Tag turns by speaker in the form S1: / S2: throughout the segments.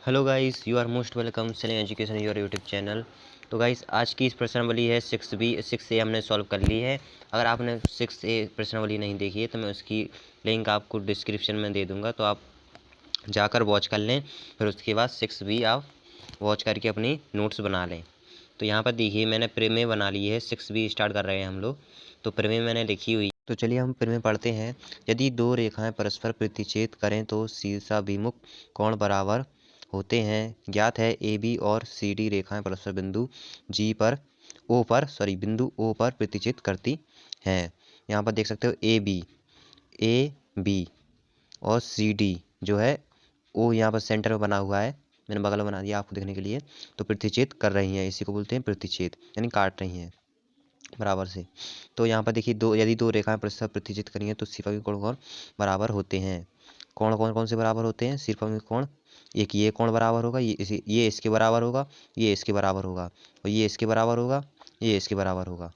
S1: Hello guys, you are most welcome selling education your YouTube channel. तो guys, आज की इस प्रश्नावली है 6 ए हमने सॉल्व कर ली है। अगर आपने 6 ए प्रश्नावली नहीं देखी है तो मैं उसकी लिंक आपको डिस्क्रिप्शन में दे दूंगा, तो आप जाकर वॉच कर लें। फिर उसके बाद 6 बी आप वॉच करके अपनी नोट्स बना लें। तो यहाँ पर देखिए, मैंने प्रमेय बना ली है। 6 बी स्टार्ट कर रहे हैं हम लोग। तो प्रमेय मैंने लिखी हुई। तो चलिए हम प्रमेय पढ़ते हैं। यदि दो रेखाएं परस्पर प्रतिच्छेद करें तो शीर्षाभिमुख कोण बराबर होते हैं। ज्ञात है ए बी और सी डी रेखाएं परस्पर बिंदु बिंदु ओ पर प्रतिच्छेद करती हैं। यहाँ पर देख सकते हो ए बी और सी डी जो है ओ यहाँ पर सेंटर में बना हुआ है। मैंने बगल में बना दिया आपको देखने के लिए। तो प्रतिच्छेद कर रही हैं, इसी को बोलते हैं प्रतिच्छेद, यानी काट रही हैं बराबर से। तो यहाँ पर देखिए, यदि दो रेखाएं परस्पर प्रतिच्छेद करेंगे तो शीर्षाभिमुख कोण कौन बराबर होते हैं। कौन कौन कौन से बराबर होते हैं? शीर्षाभिमुख कोण, एक ये कोण बराबर होगा, ये इसके बराबर होगा, ये इसके बराबर होगा, और ये इसके बराबर होगा, ये इसके बराबर होगा।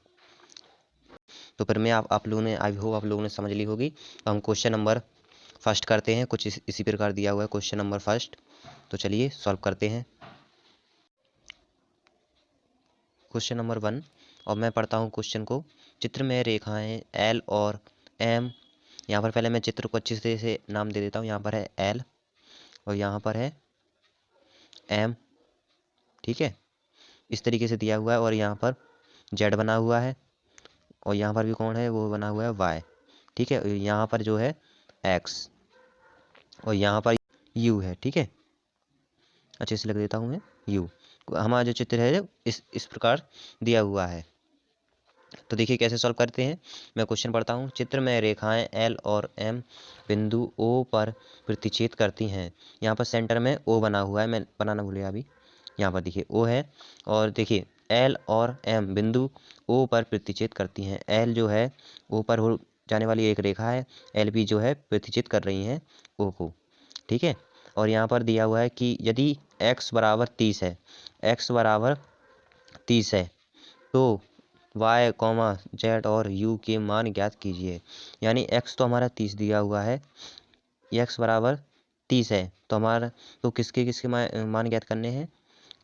S1: तो फिर मैं आप लोगों ने, आई होप आप लोगों ने समझ ली होगी। तो हम क्वेश्चन नंबर फर्स्ट करते हैं। कुछ इसी प्रकार दिया हुआ है क्वेश्चन नंबर फर्स्ट। तो चलिए सॉल्व करते हैं क्वेश्चन नंबर 1। और मैं पढ़ता हूँ क्वेश्चन को। चित्र में रेखाएं एल और एम, यहाँ पर पहले मैं चित्र को अच्छी तरह से नाम दे देता हूँ। यहाँ पर है एल और यहाँ पर है एम, ठीक है, इस तरीके से दिया हुआ है। और यहाँ पर जेड बना हुआ है, और यहाँ पर भी कौन है, वो बना हुआ है वाई, ठीक है। यहाँ पर जो है एक्स, और यहाँ पर यू है, ठीक है। अच्छे से लिख देता हूँ मैं, यू। हमारा जो चित्र है इस प्रकार दिया हुआ है। तो देखिए कैसे सॉल्व करते हैं। मैं क्वेश्चन पढ़ता हूँ। चित्र में रेखाएं एल और एम बिंदु ओ पर प्रतिच्छेद करती हैं। यहाँ पर सेंटर में ओ बना हुआ है, मैं बनाना भूल गया अभी। यहाँ पर देखिए ओ है, और देखिए एल और एम बिंदु ओ पर प्रतिच्छेद करती हैं। एल जो है ओ पर हो जाने वाली एक रेखा है, एल बी जो है प्रतिच्छेद कर रही हैं ओ को, ठीक है। और यहाँ पर दिया हुआ है कि यदि एक्स बराबर 30 है, एक्स बराबर 30 है, तो वाई कॉमा जेड और यू के मान ज्ञात कीजिए। यानी एक्स तो हमारा 30 दिया हुआ है, एक्स बराबर 30 है, तो हमारा तो किसके किसके मान ज्ञात करने हैं?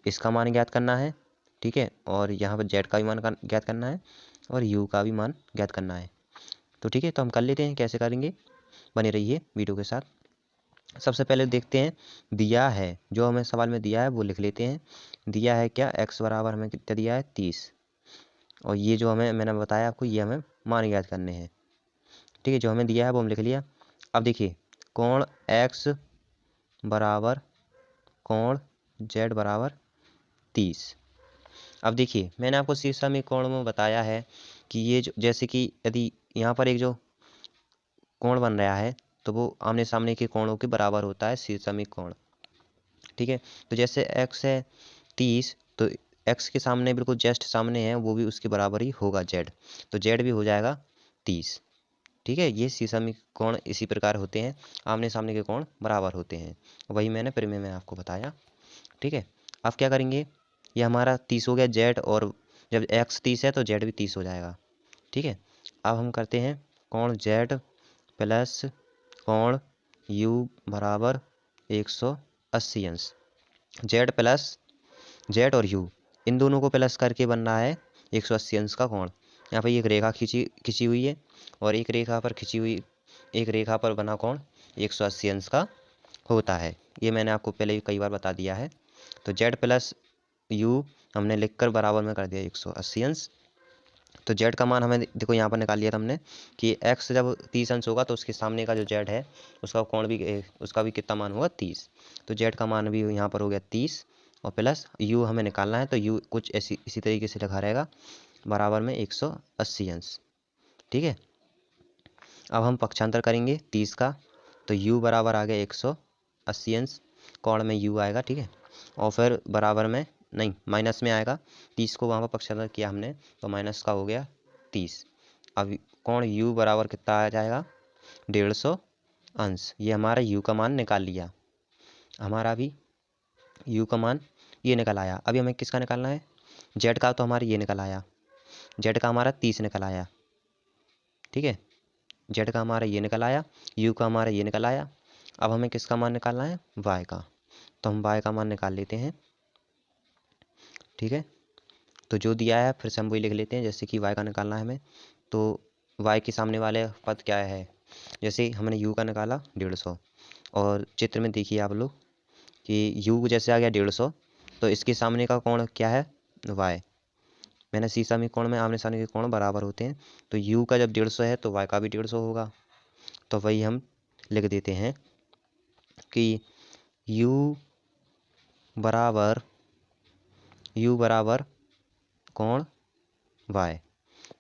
S1: इसका मान ज्ञात करना है, ठीक है। और यहाँ पर जेड का भी मान ज्ञात करना है, और यू का भी मान ज्ञात करना है। तो ठीक है, तो हम कर लेते हैं। कैसे करेंगे, बने रहिए वीडियो के साथ। सबसे पहले देखते हैं, दिया है जो हमें सवाल में दिया है वो लिख लेते हैं। दिया है क्या, एक्स बराबर हमें कितना दिया है, 30। और ये जो मैंने बताया आपको, ये हमें मान ज्ञात करने हैं, ठीक है। जो हमें दिया है वो हम लिख लिया। अब देखिए, कोण एक्स बराबर कोण जेड बराबर 30। अब देखिए, मैंने आपको शीर्षा में कोण में बताया है कि ये जो, जैसे कि यदि यहाँ पर एक जो कोण बन रहा है, तो वो आमने सामने के कोणों के बराबर होता है शीर्षामिक कोण, ठीक है। तो जैसे एक्स है 30, तो एक्स के सामने बिल्कुल जस्ट सामने है, वो भी उसके बराबर ही होगा जेड, तो जेड भी हो जाएगा 30, ठीक है। ये शीर्षामिक कोण इसी प्रकार होते हैं, आमने सामने के कोण बराबर होते हैं। वही मैंने प्रमेय में आपको बताया, ठीक है। अब क्या करेंगे, ये हमारा 30 हो गया जेड, और जब एक्स 30 है तो जेड भी 30 हो जाएगा, ठीक है। अब हम करते हैं कोण जेड प्लस कोण यू बराबर 180 अंश। जेड प्लस जेड और यू, इन दोनों को प्लस करके बन रहा है 180 अंश का कोण। यहाँ पर एक रेखा खींची खींची हुई है, और एक रेखा पर खींची हुई, एक रेखा पर बना कोण 180 अंश का होता है। ये मैंने आपको पहले ही कई बार बता दिया है। तो जेड प्लस यू हमने लिखकर बराबर में कर दिया 180 अंश। तो जेड का मान हमें देखो यहाँ पर निकाल लिया था हमने कि एक्स जब 30 अंश होगा तो उसके सामने का जो जेड है उसका कोण भी, उसका भी कितना मान होगा, 30। तो जेड का मान भी यहाँ पर हो गया 30, और प्लस यू हमें निकालना है, तो यू कुछ इसी तरीके से लिखा रहेगा, बराबर में 180 अंश, ठीक है। अब हम पक्षांतर करेंगे 30 का, तो u बराबर आ गया 180 अंश, कोण में u आएगा, ठीक है। और फिर बराबर में नहीं, माइनस में आएगा, 30 को वहाँ पर पक्षांतर किया हमने, तो माइनस का हो गया 30। अब कोण u बराबर कितना आ जाएगा, 150 अंश। ये हमारा u का मान निकाल लिया, हमारा भी u का मान ये निकल आया। अभी हमें किसका निकालना है, z का, तो हमारा ये निकल आया, z का हमारा 30 निकल आया, ठीक है। जेड का हमारा ये निकल आया, यू का हमारा ये निकल आया। अब हमें किसका मान निकालना है, वाई का। तो हम y का मान निकाल लेते हैं। ठीक है, तो जो दिया है फिर से हम वही लिख लेते हैं, जैसे कि y का निकालना है हमें, तो y के सामने वाले पद क्या है। जैसे हमने u का निकाला 150, और चित्र में देखिए आप लोग कि u जैसे आ गया 150, तो इसके सामने का कोण क्या है, y। मैंने शीशा में कोण में आमने सामने के कोण बराबर होते हैं, तो u का जब 150 है तो y का भी 150 होगा। तो वही हम लिख देते हैं कि u बराबर कोण y।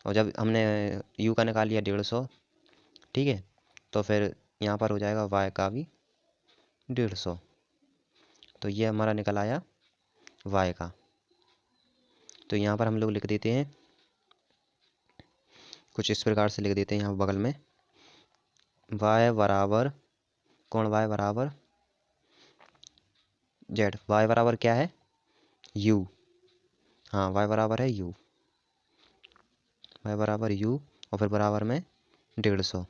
S1: और जब हमने u का निकाल लिया 150, ठीक है, तो फिर यहाँ पर हो जाएगा y का भी 150। तो ये हमारा निकल आया y का। तो यहाँ पर हम लोग लिख देते हैं, कुछ इस प्रकार से लिख देते हैं यहाँ बगल में, y बराबर कोण y बराबर z। y बराबर क्या है, u। हाँ, y बराबर है u, y बराबर u, और फिर बराबर में 150।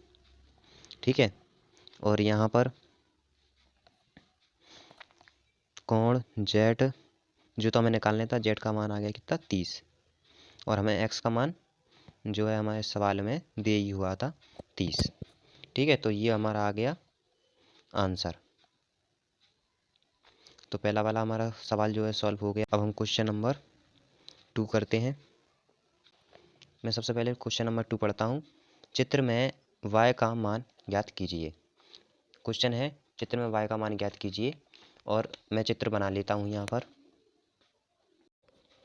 S1: ठीक है, और यहाँ पर कोण z जो तो हमें निकालना था, z का मान आ गया कितना 30, और हमें x का मान जो है हमारे सवाल में दे ही हुआ था 30। ठीक है, तो ये हमारा आ गया आंसर। तो पहला वाला हमारा सवाल जो है सॉल्व हो गया। अब हम क्वेश्चन नंबर 2 करते हैं। मैं सबसे पहले क्वेश्चन नंबर 2 पढ़ता हूँ। चित्र में y का मान ज्ञात कीजिए। क्वेश्चन है चित्र में y का मान ज्ञात कीजिए, और मैं चित्र बना लेता हूँ यहाँ पर।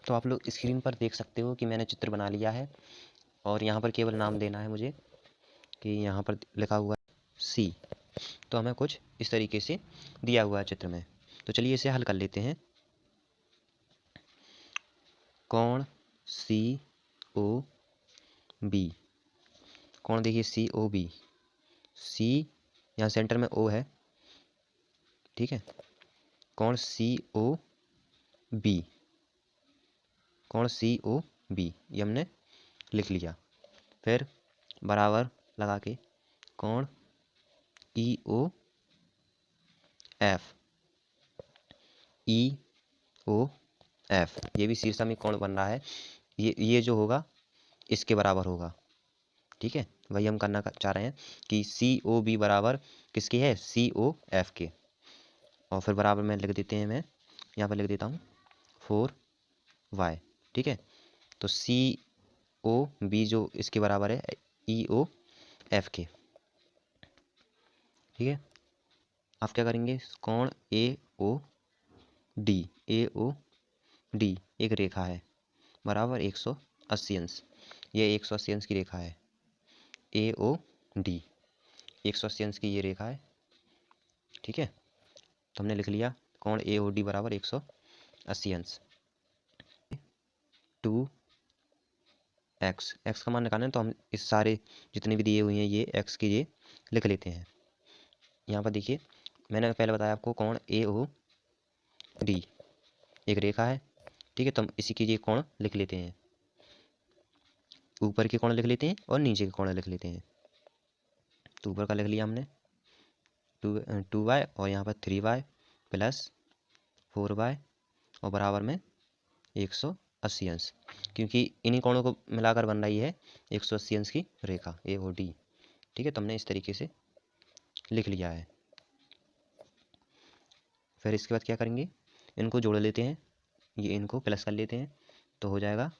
S1: तो आप लोग स्क्रीन पर देख सकते हो कि मैंने चित्र बना लिया है, और यहाँ पर केवल नाम देना है मुझे, कि यहाँ पर लिखा हुआ है C। तो हमें कुछ इस तरीके से दिया हुआ है चित्र में। तो चलिए इसे हल कर लेते हैं। कोण COB, कोण देखिए COB, C यहाँ सेंटर में O है। ठीक है, कोण COB, कोण COB ये हमने लिख लिया। फिर बराबर लगा के कोण EOF, EOF ये भी शीर्षा में कोण बन रहा है, ये जो होगा इसके बराबर होगा। ठीक है, वही हम करना चाह रहे हैं कि COB बराबर किसकी है, COF के। और फिर बराबर में लिख देते हैं, मैं यहाँ पर लिख देता हूँ 4y। ठीक है, तो COB जो इसके बराबर है EOF के। ठीक है, आप क्या करेंगे, कोण AOD, AOD एक रेखा है बराबर 180 अंश। ये 180 अंश की रेखा है, AOD 180 अंश की ये रेखा है। ठीक है, तो हमने लिख लिया कोण AOD बराबर 180 अंश। 2x, x का मान निकालना है, तो हम इस सारे जितने भी दिए हुए हैं ये x के ये लिख लेते हैं। यहाँ पर देखिए मैंने पहले बताया आपको कोण AOD एक रेखा है। ठीक है, तो हम इसी के ये कोण लिख लेते हैं, ऊपर के कोण लिख लेते हैं और नीचे के कोण लिख लेते हैं। तो ऊपर का लिख लिया हमने 2y, और यहाँ पर 3y प्लस 4y, और बराबर में 180 अंश, क्योंकि इन्हीं कोणों को मिलाकर बन रही है 180 अंश की रेखा AOD। ठीक है, तो हमने इस तरीके से लिख लिया है। फिर इसके बाद क्या करेंगे, इनको जोड़ लेते हैं, ये इनको प्लस कर लेते हैं, तो हो जाएगा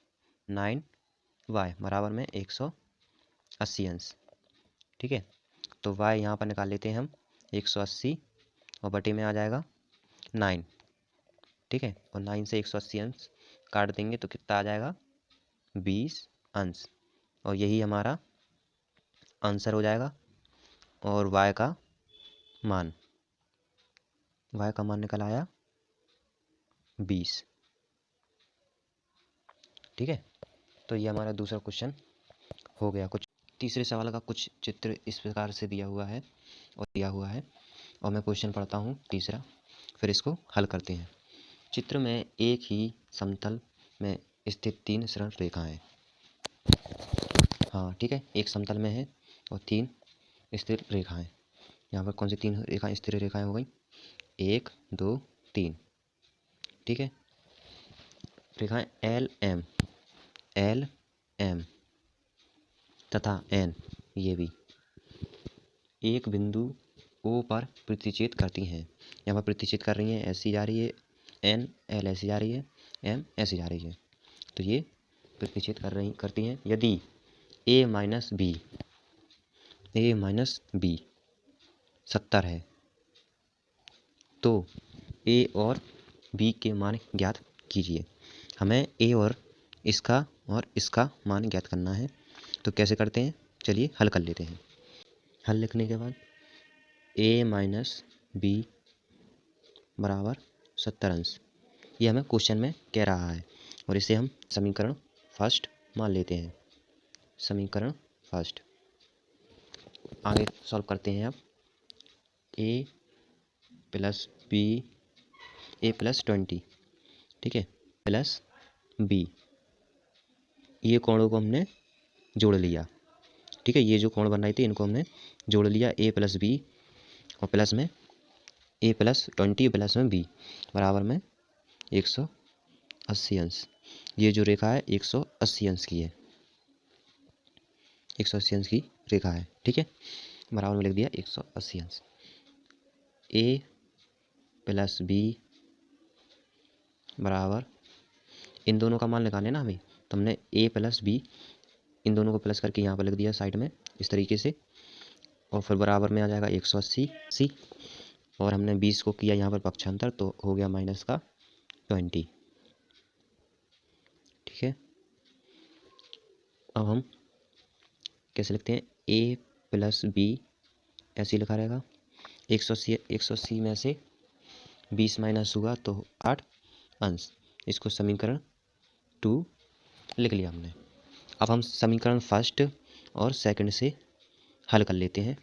S1: 9y बराबर में 180 अंश। ठीक है, तो y यहाँ पर निकाल लेते हैं हम 180, और बटे में आ जाएगा 9। ठीक है, और 9 से 180 अंश काट देंगे तो कितना आ जाएगा 20 अंश, और यही हमारा आंसर हो जाएगा। और y का मान निकल आया 20। ठीक है, तो ये हमारा दूसरा क्वेश्चन हो गया। कुछ तीसरे सवाल का कुछ चित्र इस प्रकार से दिया हुआ है, और मैं क्वेश्चन पढ़ता हूँ तीसरा, फिर इसको हल करते हैं। चित्र में एक ही समतल में स्थित 3 सरल रेखाएं। हाँ ठीक है, एक समतल में है और 3 स्थिर रेखाएं। यहाँ पर कौन सी 3 रेखाएं स्थिर रेखाएं हो गई, 1 2 3। ठीक है, रेखाएं एल एम तथा एन ये भी एक बिंदु ओ पर प्रतिच्छेद करती हैं। यहाँ पर प्रतिच्छेद कर रही हैं, ऐसी जा रही है एन, एल ऐसी जा रही है, एम ऐसी जा रही है, तो ये प्रतिच्छेद करती हैं। यदि ए माइनस बी 70 है तो ए और बी के मान ज्ञात कीजिए। हमें ए और इसका मान ज्ञात करना है, तो कैसे करते हैं, चलिए हल कर लेते हैं। हल लिखने के बाद ए माइनस बी बराबर 70 अंश, ये हमें क्वेश्चन में कह रहा है और इसे हम समीकरण फर्स्ट मान लेते हैं। समीकरण फर्स्ट आगे सॉल्व करते हैं। अब ए प्लस 20, ठीक है, प्लस बी, ये कोणों को हमने जोड़ लिया। ठीक है, ये जो कोण बन रही थी इनको हमने जोड़ लिया, ए प्लस बी और प्लस में ए प्लस 20 प्लस में बी बराबर में 180 अंश। ये जो रेखा है 180 अंश की है, 180 अंश की रेखा है। ठीक है, बराबर में लिख दिया 180 अंश। ए प्लस बी बराबर, इन दोनों का मान निकालना ना हमें, तो हमने ए प्लस बी इन दोनों को प्लस करके यहाँ पर लिख दिया साइड में इस तरीके से, और फिर बराबर में आ जाएगा 180 और हमने 20 को किया यहाँ पर पक्षांतर, तो हो गया माइनस का 20। ठीक है, अब हम कैसे लिखते हैं, ए प्लस बी ऐसे लिखा रहेगा, 180 में से 20 माइनस हुआ तो 8 अंश, इसको समीकरण 2 लिख लिया हमने। अब हम समीकरण फर्स्ट और सेकंड से हल कर लेते हैं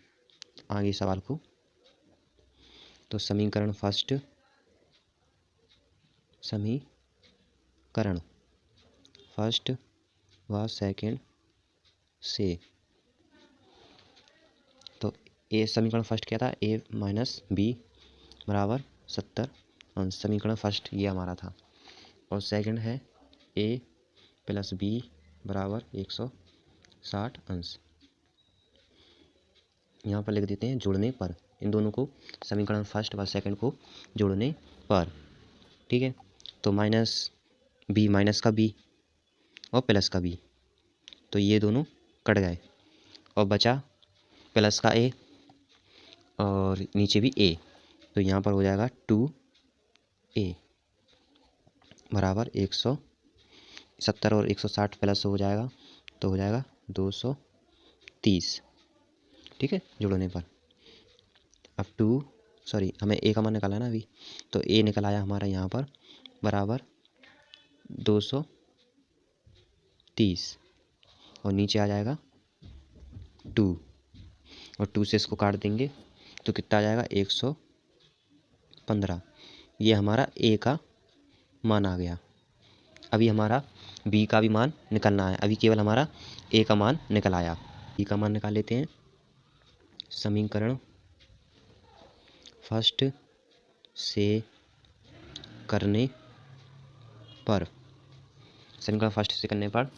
S1: आगे सवाल को। तो समीकरण फर्स्ट व सेकंड से, तो ए समीकरण फर्स्ट क्या था, ए माइनस बी बराबर 70 अंश, समीकरण फर्स्ट ये हमारा था, और सेकंड है ए प्लस बी बराबर 160 अंश। यहाँ पर लिख देते हैं जोड़ने पर, इन दोनों को समीकरण फर्स्ट व सेकंड को जोड़ने पर। ठीक है, तो माइनस का बी और प्लस का बी, तो ये दोनों कट गए और बचा प्लस का ए और नीचे भी ए, तो यहाँ पर हो जाएगा 2a बराबर 170 और 160 प्लस हो जाएगा तो हो जाएगा 230। ठीक है, जोड़ने पर अब हमें ए का मान निकाला ना अभी, तो ए निकल आया हमारा यहाँ पर बराबर 230 और नीचे आ जाएगा 2 और 2 से इसको काट देंगे तो कितना आ जाएगा 115। ये हमारा ए का मान आ गया। अभी हमारा बी का भी मान निकलना है, अभी केवल हमारा ए का मान निकल आया। बी का मान निकाल लेते हैं। समीकरण फर्स्ट से करने पर, समीकरण फर्स्ट से करने पर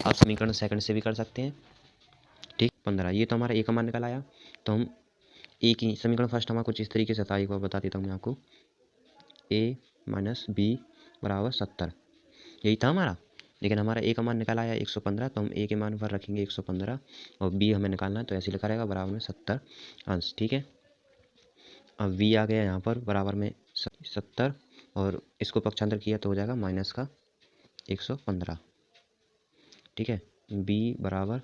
S1: आप समीकरण सेकंड से भी कर सकते हैं। ठीक, 15, ये तो हमारा ए का मान निकल आया। तो हम ए की समीकरण फर्स्ट हमारा कुछ इस तरीके से था, एक बार बता देता हूँ मैं आपको, ए माइनस बी बराबर 70, यही था हमारा। लेकिन हमारा ए का मान निकल आया 115, तो हम ए के मान पर रखेंगे 115 और बी हमें निकालना है, तो ऐसे लिखा रहेगा बराबर में 70 अंश। ठीक है, अब बी आ गया यहाँ पर बराबर में 70 और इसको पक्षांतर किया तो हो जाएगा माइनस का 115। ठीक है, बी बराबर,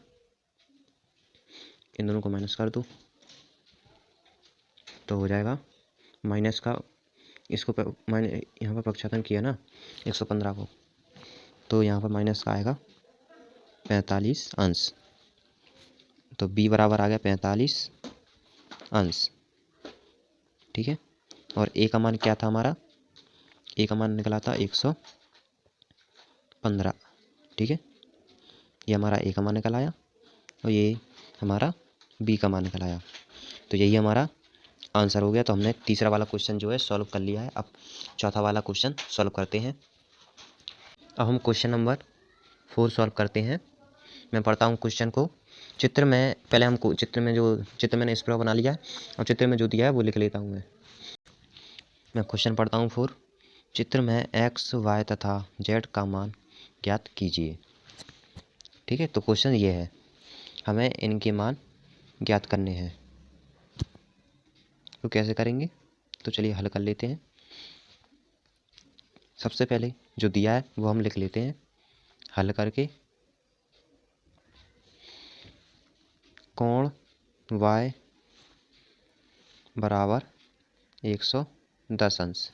S1: इन दोनों को माइनस कर दो तो हो जाएगा माइनस का, इसको मैंने यहाँ पर पक्षांतर किया ना 115 को, तो यहाँ पर माइनस का आएगा 45 अंश, तो बी बराबर आ गया 45 अंश। ठीक है, और ए का मान क्या था हमारा, ए का मान निकला था 115। ठीक है, ये हमारा ए का मान निकल आया और ये हमारा बी का मान निकल आया, तो यही हमारा आंसर हो गया। तो हमने तीसरा वाला क्वेश्चन जो है सॉल्व कर लिया है। अब चौथा वाला क्वेश्चन सॉल्व करते हैं। अब हम क्वेश्चन नंबर 4 सॉल्व करते हैं। मैं पढ़ता हूँ क्वेश्चन को। चित्र में पहले हमको चित्र मैंने इस प्रकार बना लिया है और चित्र में जो दिया है वो लिख लेता हूँ मैं क्वेश्चन पढ़ता हूँ 4। चित्र में एक्स वाई तथा जेड का मान ज्ञात कीजिए। ठीक है, तो क्वेश्चन ये है, हमें इनके मान ज्ञात करने हैं। तो कैसे करेंगे, तो चलिए हल कर लेते हैं। सबसे पहले जो दिया है वो हम लिख लेते हैं हल करके। कोण y बराबर 110 अंश।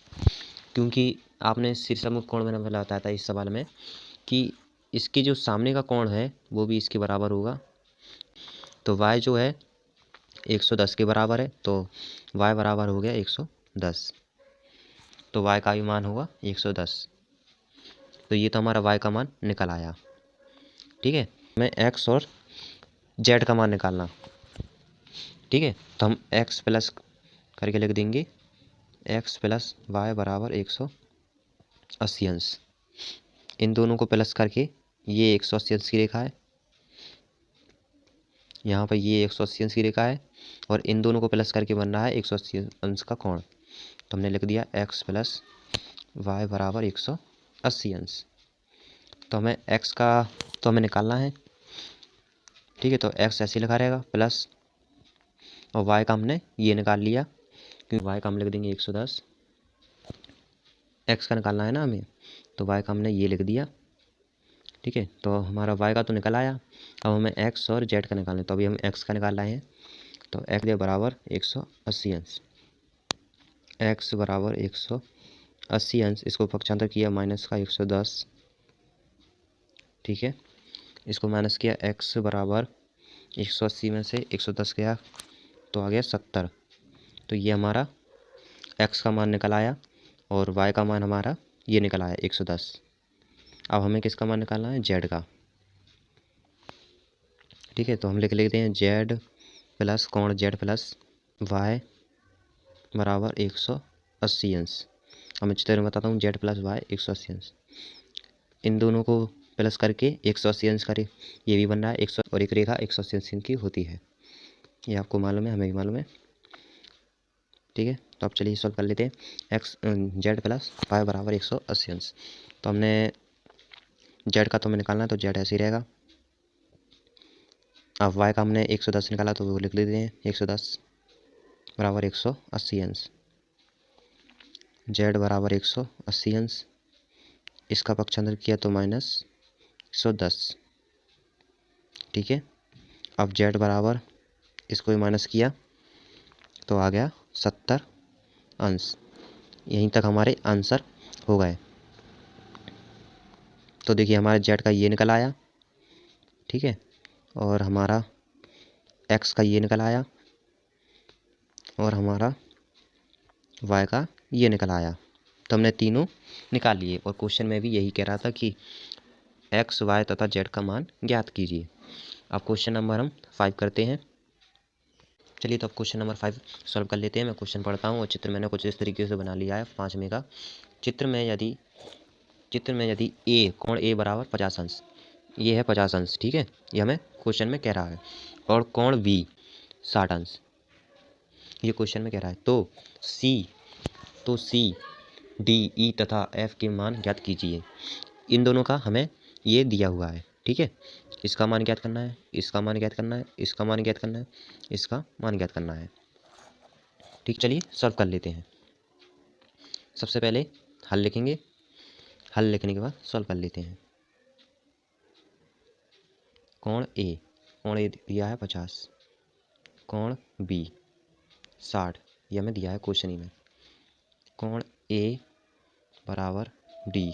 S1: क्योंकि आपने शीर्षमुख कोण मैंने पहले बताया था इस सवाल में कि इसके जो सामने का कोण है वो भी इसके बराबर होगा। तो y जो है 110 के बराबर है, तो y बराबर हो गया 110। तो y का भी मान होगा 110। तो ये तो हमारा y का मान निकल आया। ठीक है, हमें x और z का मान निकालना। ठीक है, तो हम x प्लस करके लिख देंगे x प्लस वाई बराबर 180 अंश। इन दोनों को प्लस करके ये 180 अंश की रेखा है, यहाँ पर ये 180 अंश की रेखा है और इन दोनों को प्लस करके बन रहा है 180 अंश का कोण। तो हमने लिख दिया x प्लस वाई बराबर 180 अंश। तो हमें x का तो हमें निकालना है। ठीक है, तो x ऐसे लिखा रहेगा प्लस और y का हमने ये निकाल लिया, क्योंकि y का हम लिख देंगे 110। x का निकालना है ना हमें, तो y का हमने ये लिख दिया। ठीक है, तो हमारा y का तो निकल आया। अब हमें x और z का निकालना है, तो अभी हम x का निकाल रहे हैं। तो x बराबर 180 अंश, x बराबर 180 अंश, इसको पक्षांतर किया माइनस का 110। ठीक है, इसको माइनस किया, x बराबर 180 में से 110 गया तो आ गया 70। तो ये हमारा x का मान निकल आया और y का मान हमारा ये निकल आया 110। अब हमें किसका मान निकालना है, z का। ठीक है, तो हम लिख लेते हैं z प्लस कोण z प्लस y बराबर 180 अंश। अब मैं चित्र में बताता हूँ z प्लस y 180 अंश। इन दोनों को प्लस करके 180 अंश करे, ये भी बन रहा है 100 और एक रेखा 180 अंश की होती है। ये आपको मालूम है, हमें भी मालूम है। ठीक है, तो अब चलिए सॉल्व कर लेते हैं। z प्लस वाई बराबर 180 अंश। तो हमने z का तो हमें निकालना है, तो z ऐसे ही रहेगा। अब y का हमने 110 निकाला, तो वो लिख लेते हैं 110 बराबर 180 अंश। z बराबर 180 अंश, इसका पक्षांतर किया तो माइनस 110। ठीक है, अब z बराबर इसको भी माइनस किया तो आ गया 70 अंश। यहीं तक हमारे आंसर हो गए। तो देखिए हमारे z का ये निकल आया। ठीक है, और हमारा x का ये निकल आया और हमारा y का ये निकल आया। तो हमने तीनों निकाल लिए और क्वेश्चन में भी यही कह रहा था कि x, y तथा z का मान ज्ञात कीजिए। अब क्वेश्चन नंबर हम 5 करते हैं। चलिए, तो अब क्वेश्चन नंबर 5 सॉल्व कर लेते हैं। मैं क्वेश्चन पढ़ता हूँ और चित्र मैंने कुछ इस तरीके से बना लिया है 5वें का। चित्र में यदि a कोण a बराबर 50 अंश, ये है 50 अंश। ठीक है, ये हमें क्वेश्चन में कह रहा है। और कोण b 60 अंश, ये क्वेश्चन में कह रहा है। तो c d e तथा f के मान ज्ञात कीजिए। इन दोनों का हमें ये दिया हुआ है। ठीक है, इसका मान ज्ञात करना है, इसका मान ज्ञात करना है, इसका मान ज्ञात करना है, इसका मान ज्ञात करना है। ठीक, चलिए सॉल्व कर लेते हैं। सबसे पहले हल लिखेंगे, हल लिखने के बाद सॉल्व कर लेते हैं। कोण ए दिया है 50, कोण बी 60, ये हमें दिया है क्वेश्चन ही में। कोण ए बराबर डी,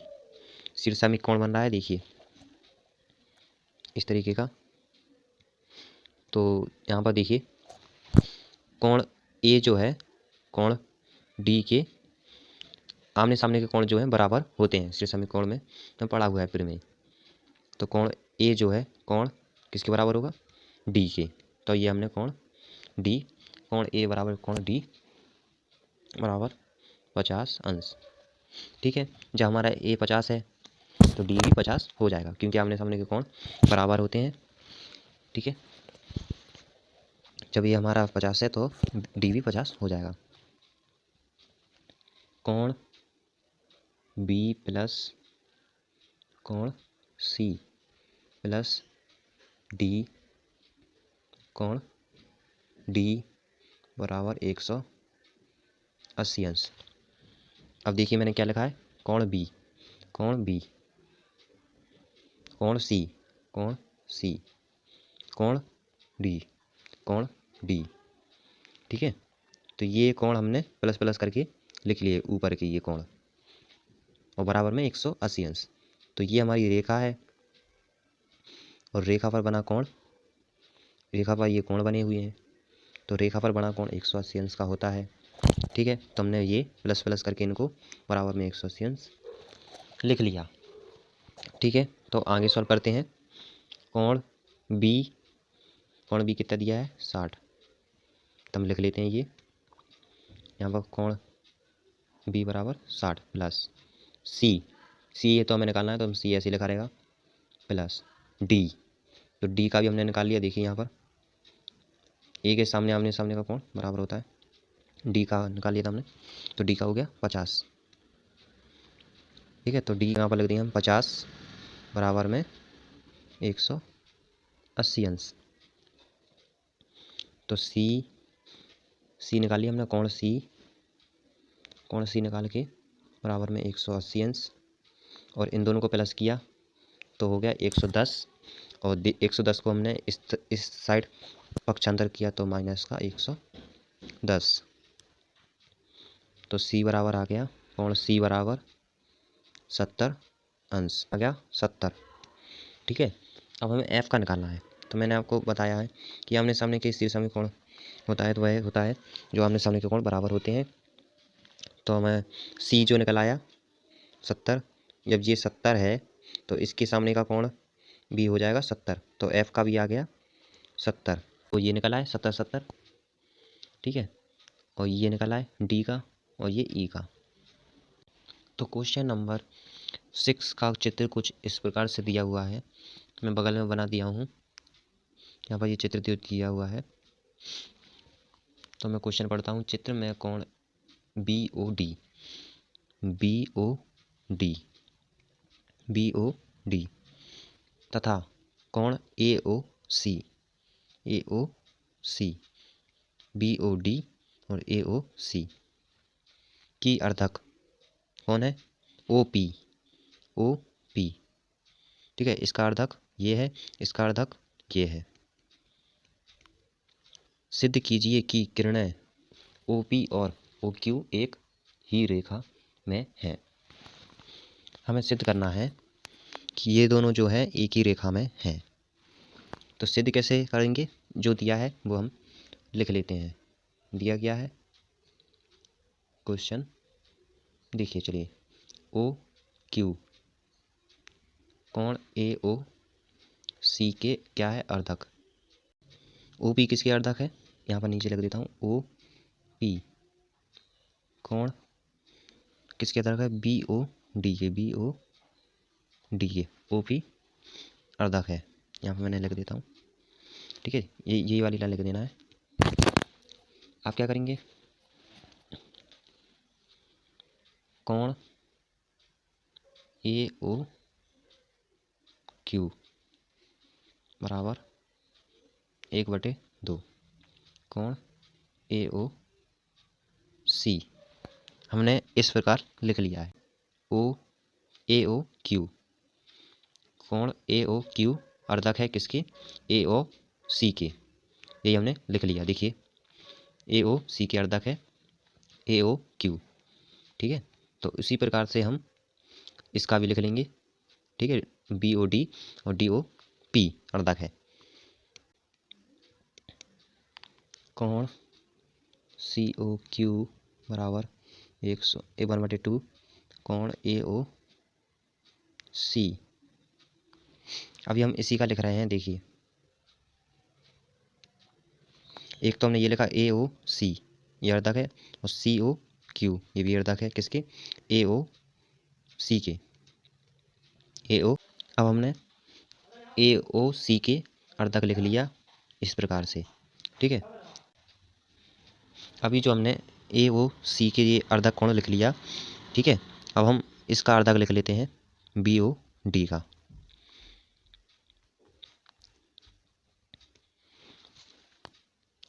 S1: शीर्षामुखी कोण बन रहा है, देखिए इस तरीके का। तो यहाँ पर देखिए कोण ए जो है कोण डी के आमने सामने के कोण जो है बराबर होते हैं शीर्षामुखी कोण में, तो पढ़ा हुआ है फिर में। तो कोण ए जो है कोण किसके बराबर होगा, डी के। तो ये हमने कोण डी, कोण ए बराबर कोण डी बराबर 50 अंश। ठीक है, जब हमारा ए 50 है तो डी भी 50 हो जाएगा, क्योंकि आमने सामने के कोण बराबर होते हैं। ठीक है, जब ये हमारा 50 है तो डी भी 50 हो जाएगा। कोण बी प्लस कोण सी प्लस डी कोण डी बराबर 180 अंश। अब देखिए मैंने क्या लिखा है, कोण बी कोण सी कोण सी कोण डी। ठीक है, तो ये कोण हमने प्लस प्लस करके लिख लिए ऊपर के ये कोण, और बराबर में 180 अंश। तो ये हमारी रेखा है और रेखा पर बना कोण, रेखा पर ये कोण बने हुए हैं, तो रेखा पर बना कोण 180 अंश का होता है। ठीक है, तो हमने ये प्लस प्लस करके इनको बराबर में 180 अंश लिख लिया। ठीक है, तो आगे सॉल्व करते हैं। कोण बी कितना दिया है 60, तो हम लिख लेते हैं ये यहाँ पर कोण बी बराबर 60 प्लस सी ये तो हमें निकालना है, तो हम सी ऐसे लिखा रहेगा प्लस डी, तो डी का भी हमने निकाल लिया। देखिए यहाँ पर ए के सामने आमने सामने का कोण बराबर होता है, डी का निकाल लिया था हमने, तो डी का हो गया 50। ठीक है, तो डी यहाँ पर लिख दिया हम 50 बराबर में 180 अंश। तो सी निकाल लिया हमने, कोण सी निकाल के बराबर में 180 अंश, और इन दोनों को प्लस किया तो हो गया 110, और 110 को हमने इस साइड पक्षांतर किया तो माइनस का 110। तो सी बराबर आ गया, कोण सी बराबर 70 अंश आ गया 70। ठीक है, अब हमें एफ का निकालना है। तो मैंने आपको बताया है कि आमने सामने के शीर्षक में कोण होता है तो वह होता है जो आमने सामने के कोण बराबर होते हैं। तो हमें सी जो निकल आया 70, जब ये 70 है तो इसके सामने का कोण भी हो जाएगा 70, तो एफ का भी आ गया 70। तो ये निकल आए 70 ठीक है, और ये निकल आए डी का और ये ई का। तो क्वेश्चन नंबर 6 का चित्र कुछ इस प्रकार से दिया हुआ है, मैं बगल में बना दिया हूँ, यहाँ पर ये चित्र दिया हुआ है। तो मैं क्वेश्चन पढ़ता हूँ। चित्र में कोण बी ओ डी तथा कोण ए ओ सी बी ओ डी और ए ओ सी की अर्धक कौन है, ओ पी। ठीक है, इसका अर्धक ये है, इसका अर्धक ये है। सिद्ध कीजिए कि किरणें ओ पी और ओ क्यू एक ही रेखा में हैं। हमें सिद्ध करना है कि ये दोनों जो है एक ही रेखा में हैं। तो सिद्ध कैसे करेंगे, जो दिया है वो हम लिख लेते हैं। दिया गया है क्वेश्चन, देखिए चलिए, ओ क्यू कोण ए ओ सी के क्या है, अर्धक। ओ पी किसके अर्धक है, यहाँ पर नीचे लिख देता हूँ, ओ पी कोण किसके अर्धक है, बी ओ डी के ओ पी अर्धक है, यहाँ पर मैंने लिख देता हूँ। ठीक है, ये वाली लाइन लिख देना है। आप क्या करेंगे, कोण ए ओ क्यू बराबर 1/2, कोण ए ओ सी हमने इस प्रकार लिख लिया है। ए ओ क्यू कोण ए ओ क्यू अर्धक है किसके, ए ओ सी के, यही हमने लिख लिया। देखिए ए ओ सी के अर्धक है ए ओ क्यू। ठीक है, तो इसी प्रकार से हम इसका भी लिख लेंगे। ठीक है, बी ओ डी और डी ओ पी अर्धक है। कोण सी ओ क्यू बराबर 1/2 कोण ए ओ सी। अभी हम इसी का लिख रहे हैं। देखिए एक तो हमने ये लिखा ए ओ सी, ये अर्धक है, और सी ओ क्यू, ये भी अर्धक है किसके, ए ओ सी के, ए ओ। अब हमने ए ओ सी के अर्धक लिख लिया इस प्रकार से, ठीक है। अभी जो हमने ए ओ सी के ये अर्धक कोण लिख लिया, ठीक है। अब हम इसका अर्धक लिख लेते हैं बी ओ डी का।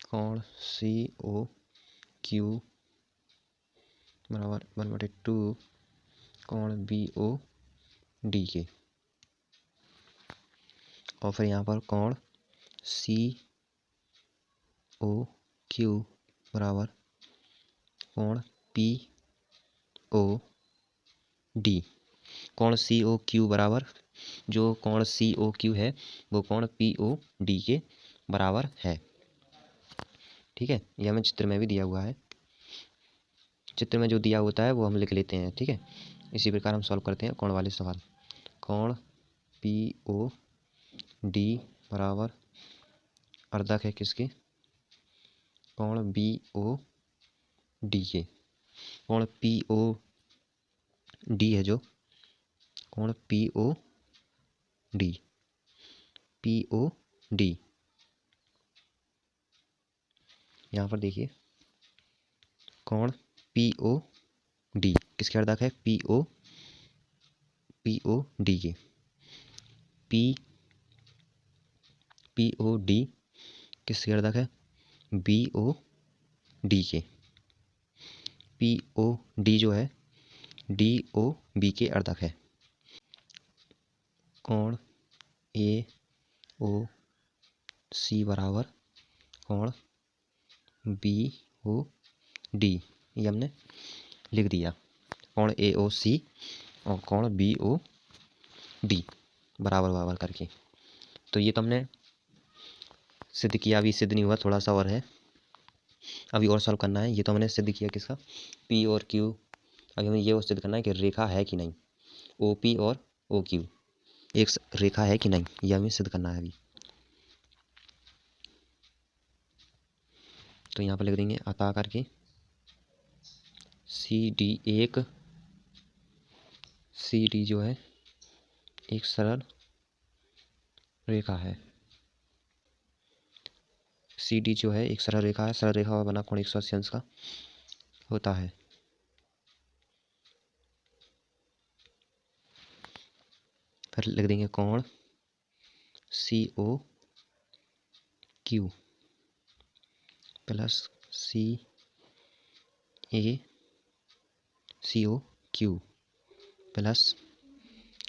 S1: कोण सी ओ क्यू बराबर 1/2 कोण बी ओ डी के, और फिर यहाँ पर कोण सी ओ क्यू बराबर कोण पी ओ डी। कोण सी ओ क्यू बराबर, जो कोण सी ओ क्यू है वो कोण पी ओ डी के बराबर है, ठीक है। ये हमें चित्र में भी दिया हुआ है, चित्र में जो दिया होता है वो हम लिख लेते हैं, ठीक है। इसी प्रकार हम सॉल्व करते हैं कोण वाले सवाल। कोण पी ओ डी बराबर अर्धक है किसके, कोण बी ओ डी के। कोण पी ओ डी है जो, कोण P O D, P O D, यहाँ पर देखिए कोण पी ओ डी किसके अर्धक है, पी ओ डी के। पी ओ डी किसके अर्धक है, बी ओ डी के। पी ओ डी जो है डी ओ बी के अर्धक है। कोण ए ओ सी बराबर कोण बी ओ डी, ये हमने लिख दिया। कोण ए ओ सी और कोण बी ओ डी बराबर बराबर करके। तो ये तो हमने सिद्ध किया, अभी सिद्ध नहीं हुआ, थोड़ा सा और है, अभी और सॉल्व करना है। ये तो हमने सिद्ध किया किसका, पी और क्यू। अभी हमें ये और सिद्ध करना है कि रेखा है कि नहीं, ओ पी और ओ क्यू एक रेखा है कि नहीं, ये हमें सिद्ध करना है अभी। तो यहाँ पर लिख देंगे अतः करके सी डी जो है एक सरल रेखा है। सी डी जो है एक सरल रेखा है, सरल रेखा का बना कोण 180 अंश का होता है। फिर लिख देंगे कोण सी ओ क्यू प्लस सी ओ क्यू प्लस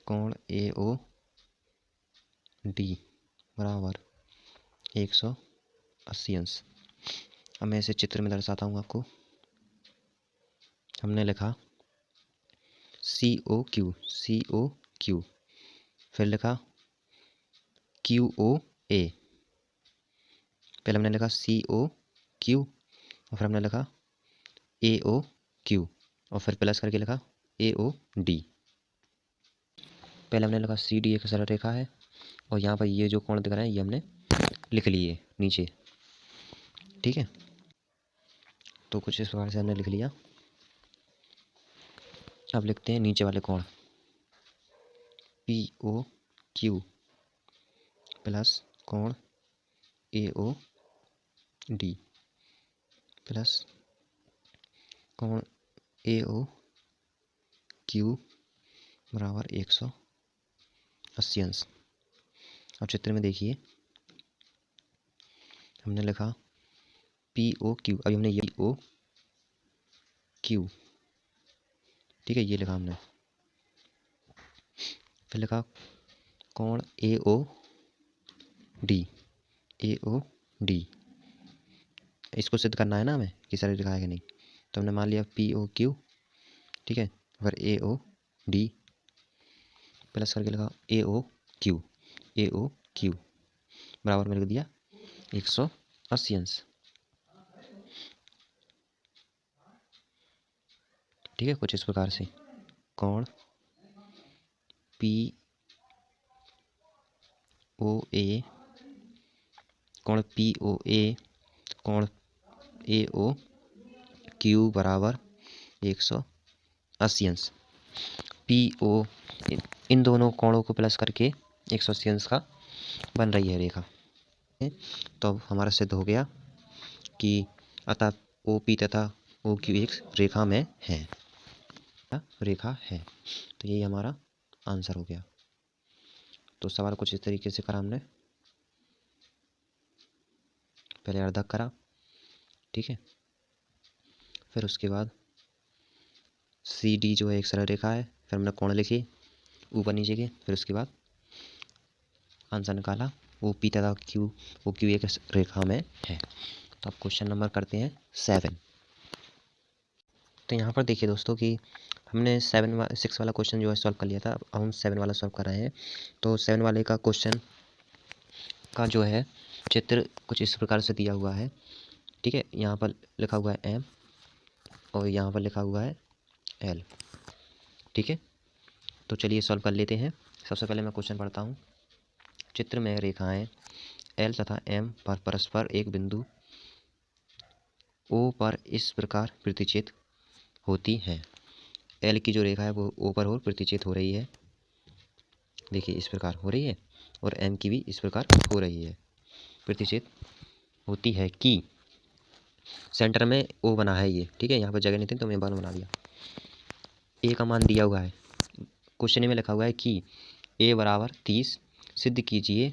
S1: कोण ए ओ डी बराबर 180 अंश। अब मैं इसे चित्र में दर्शाता हूँ आपको। हमने लिखा सी ओ क्यू, फिर लिखा क्यू ओ ए, पहले हमने लिखा सी ओ क्यू और फिर हमने लिखा ए ओ क्यू और फिर प्लस करके लिखा ए ओ डी। पहले हमने लिखा सी डी एक सरल रेखा है और यहाँ पर ये जो कोण दिख रहा है ये हमने लिख लिए नीचे, ठीक है। तो कुछ इस प्रकार से हमने लिख लिया। अब लिखते हैं नीचे वाले कोण पी ओ क्यू प्लस कोण ए ओ डी प्लस कोण ए ओ क्यू बराबर 180 अंश। अब चित्र में देखिए हमने लिखा पी ओ क्यू, अभी हमने ये ओ क्यू, ठीक है, ये लिखा हमने। फिर लिखा कोण ए ओ डी, इसको सिद्ध करना है ना हमें कि सरल रेखा है कि नहीं। तो हमने मान लिया पी ओ क्यू, ठीक है, फिर ए ओ डी प्लस करके लिखा ए ओ क्यू बराबर में लिख दिया 180 अंश, ठीक है। कुछ इस प्रकार से कोण पी ओ ए कोण ए ओ क्यू बराबर 180 अंश। PO इन दोनों कोणों को प्लस करके 180 अंश का बन रही है रेखा। तो अब हमारा सिद्ध हो गया कि अतः OP तथा OQ एक रेखा में है, रेखा है। तो यही हमारा आंसर हो गया। तो सवाल कुछ इस तरीके से करा हमने, पहले अर्धक करा, ठीक है, फिर उसके बाद CD जो है एक सरल रेखा है, फिर हमने कोण लिखे ऊपर नीचे के, फिर उसके बाद आंसर निकाला। OP तथा OQ एक रेखा में है। तो अब क्वेश्चन नंबर करते हैं 7। तो यहाँ पर देखिए दोस्तों कि हमने 6 वाला क्वेश्चन जो है सॉल्व कर लिया था, अब हम 7 वाला सॉल्व कर रहे हैं। तो 7 वाले का क्वेश्चन का जो है चित्र कुछ इस प्रकार से दिया हुआ है, ठीक है। यहाँ पर लिखा हुआ है M और यहाँ पर लिखा हुआ है L, ठीक है। तो चलिए सॉल्व कर लेते हैं। सबसे पहले मैं क्वेश्चन पढ़ता हूँ। चित्र में रेखाएं L तथा M पर परस्पर एक बिंदु O पर इस प्रकार प्रतिच्छेद होती हैं। L की जो रेखा है वो O पर और प्रतिच्छेद हो रही है, देखिए इस प्रकार हो रही है, और M की भी इस प्रकार हो रही है, प्रतिच्छेद होती है कि सेंटर में O बना है ये, ठीक है। यहाँ पर जगह नहीं थी तो मैं बार बना दिया। A का मान दिया हुआ है, क्वेश्चन में लिखा हुआ है कि A बराबर 30 सिद्ध कीजिए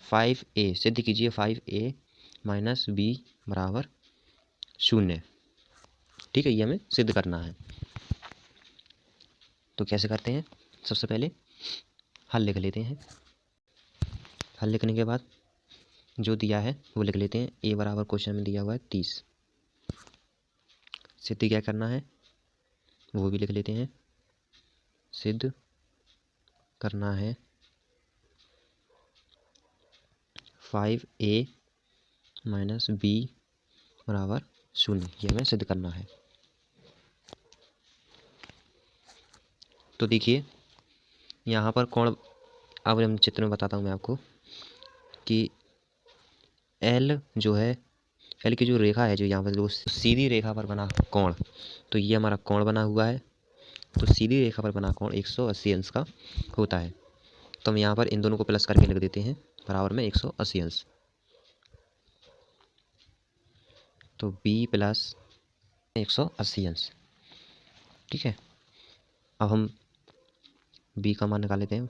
S1: 5A, सिद्ध कीजिए 5A माइनस B बराबर 0, ठीक है। ये हमें सिद्ध करना है। तो कैसे करते हैं, सबसे पहले हल लिख लेते हैं। हल लिखने के बाद जो दिया है वो लिख लेते हैं। A बराबर क्वेश्चन में दिया हुआ है 30, सिद्ध क्या करना है वो भी लिख लेते हैं। सिद्ध करना है 5A माइनस B बराबर 0, ये हमें सिद्ध करना है। तो देखिए यहाँ पर कोण, अब हम चित्र में बताता हूँ मैं आपको कि L जो है, L की जो रेखा है जो यहाँ पर जो सीधी रेखा पर बना कोण, तो ये हमारा कोण बना हुआ है। तो सीधी रेखा पर बना कोण 180 अंश का होता है। तो हम यहाँ पर इन दोनों को प्लस करके लिख देते हैं बराबर में 180 अंश। तो B प्लस 180 अंश, ठीक है। अब हम B का मान निकाल लेते हैं।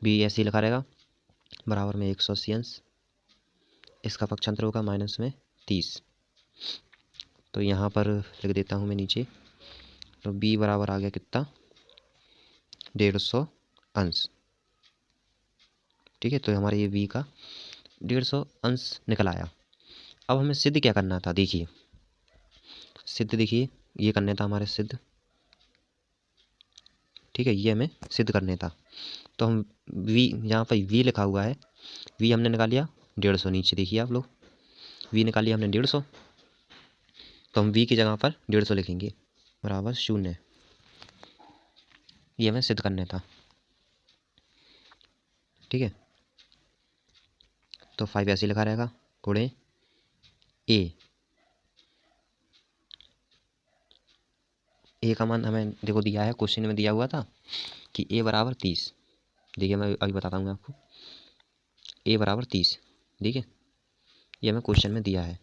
S1: B ऐसे ही लिखा रहेगा बराबर में 180 अंश, इसका पक्षांतर होगा माइनस में 30। तो यहाँ पर लिख देता हूँ मैं नीचे। तो B बराबर आ गया कितना, 150 अंश, ठीक है। तो हमारे ये B का 150 अंश निकल आया। अब हमें सिद्ध क्या करना था, देखिए सिद्ध, देखिए ये करने था हमारे सिद्ध, ठीक है। ये हमें सिद्ध करने था। तो हम V, यहाँ पर V लिखा हुआ है, V हमने निकाल लिया 150, नीचे देखिए आप लोग V निकाल लिया हमने 150। तो हम V की जगह पर 150 लिखेंगे बराबर 0, ये हमें सिद्ध करने था, ठीक है। तो 5 ऐसे लिखा रहेगा गुणे A का मान हमें देखो दिया है, क्वेश्चन में दिया हुआ था कि A बराबर 30, देखिए मैं अभी बताता हूँ आपको। A बराबर 30, ठीक है, ये हमें क्वेश्चन में दिया है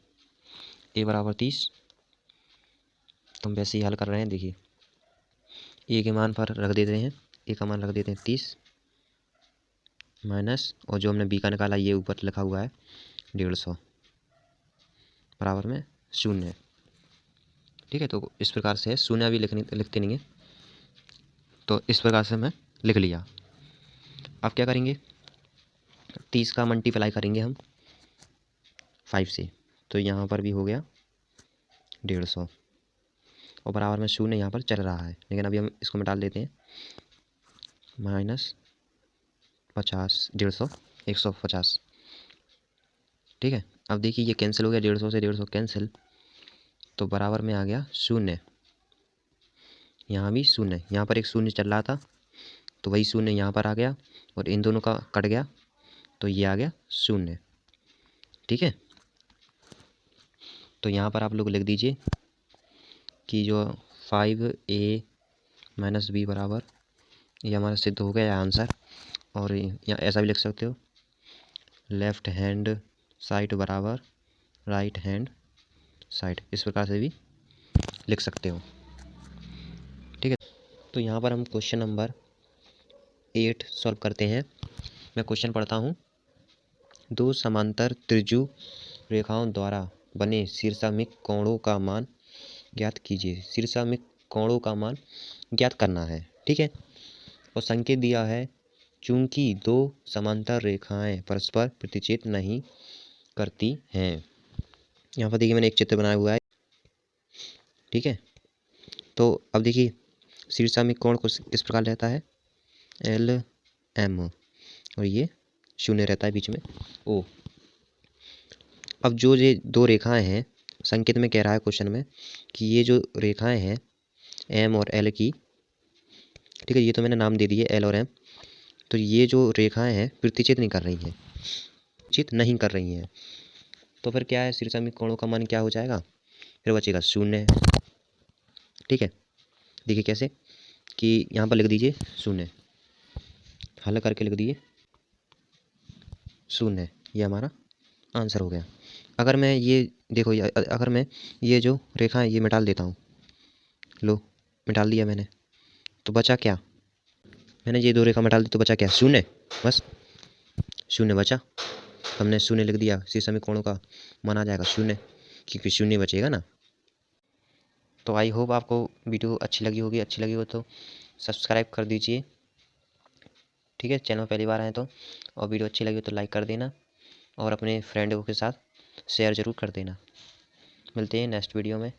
S1: A बराबर 30। तो हम वैसे ही हल कर रहे हैं, देखिए A के मान पर रख देते हैं, A का मान रख देते हैं 30 माइनस, और जो हमने B का निकाला ये ऊपर लिखा हुआ है 150 बराबर में 0, ठीक है। तो इस प्रकार से है, 0 अभी लिखते नहीं है, तो इस प्रकार से मैं लिख लिया। अब क्या करेंगे, 30 का मल्टीप्लाई करेंगे हम 5 से, तो यहाँ पर भी हो गया 150 और बराबर में 0 यहाँ पर चल रहा है, लेकिन अभी हम इसको मिटा देते हैं। माइनस 50, 150, 150, ठीक है। अब देखिए ये कैंसिल हो गया, 150 से 150 कैंसिल, तो बराबर में आ गया 0, यहाँ भी 0, यहाँ पर एक 0 चल रहा था तो वही 0 यहाँ पर आ गया, और इन दोनों का कट गया तो ये आ गया 0, ठीक है। तो यहाँ पर आप लोग लिख दीजिए कि जो 5a माइनस बी बराबर, ये हमारा सिद्ध हो गया आंसर। और यहाँ ऐसा भी लिख सकते हो, लेफ्ट हैंड साइड बराबर राइट हैंड साइड, इस प्रकार से भी लिख सकते हो। ठीक है, तो यहाँ पर हम क्वेश्चन नंबर 8 सॉल्व करते हैं। मैं क्वेश्चन पढ़ता हूँ। दो समांतर त्रिज्यू रेखाओं द्वारा बने शीर्षामिक कोणों का मान ज्ञात कीजिए। शीर्षामिक कोणों का मान ज्ञात करना है। ठीक है, और संकेत दिया है चूंकि दो समांतर रेखाएं परस्पर प्रतिच्छेद नहीं करती हैं। यहाँ पर देखिए मैंने एक चित्र बनाया हुआ है। ठीक है, तो अब देखिए शीर्षामिक कोण कुछ इस प्रकार रहता है, एल एम, और ये शून्य रहता है बीच में ओ। अब जो ये दो रेखाएं हैं, संकेत में कह रहा है क्वेश्चन में कि ये जो रेखाएं हैं एम और एल की, ठीक है, ये तो मैंने नाम दे दिए एल और एम, तो ये जो रेखाएं हैं प्रतिच्छेद नहीं कर रही हैं, चित नहीं कर रही हैं, तो फिर क्या है, शीर्षामिक कोणों का मान क्या हो जाएगा, फिर बचेगा शून्य। ठीक है, देखिए कैसे कि यहाँ पर लिख दीजिए शून्य, हल करके लिख दीजिए शून्य, ये हमारा आंसर हो गया। अगर मैं ये देखो, अगर मैं ये जो रेखा है ये मिटा देता हूँ, लो मिटा दिया मैंने, तो बचा क्या, मैंने ये दो रेखा मिटा दी तो बचा क्या, शून्य, बस शून्य बचा। हमने शून्य लिख दिया, शीर्षामिक कोणों का मान आ जाएगा शून्य, क्योंकि शून्य बचेगा ना। तो आई होप आपको वीडियो अच्छी लगी होगी, अच्छी लगी हो तो सब्सक्राइब कर दीजिए। ठीक है, चैनल पहली बार आए तो, और वीडियो अच्छी लगी हो तो लाइक कर देना, और अपने फ्रेंडों के साथ शेयर ज़रूर कर देना। मिलते हैं नेक्स्ट वीडियो में।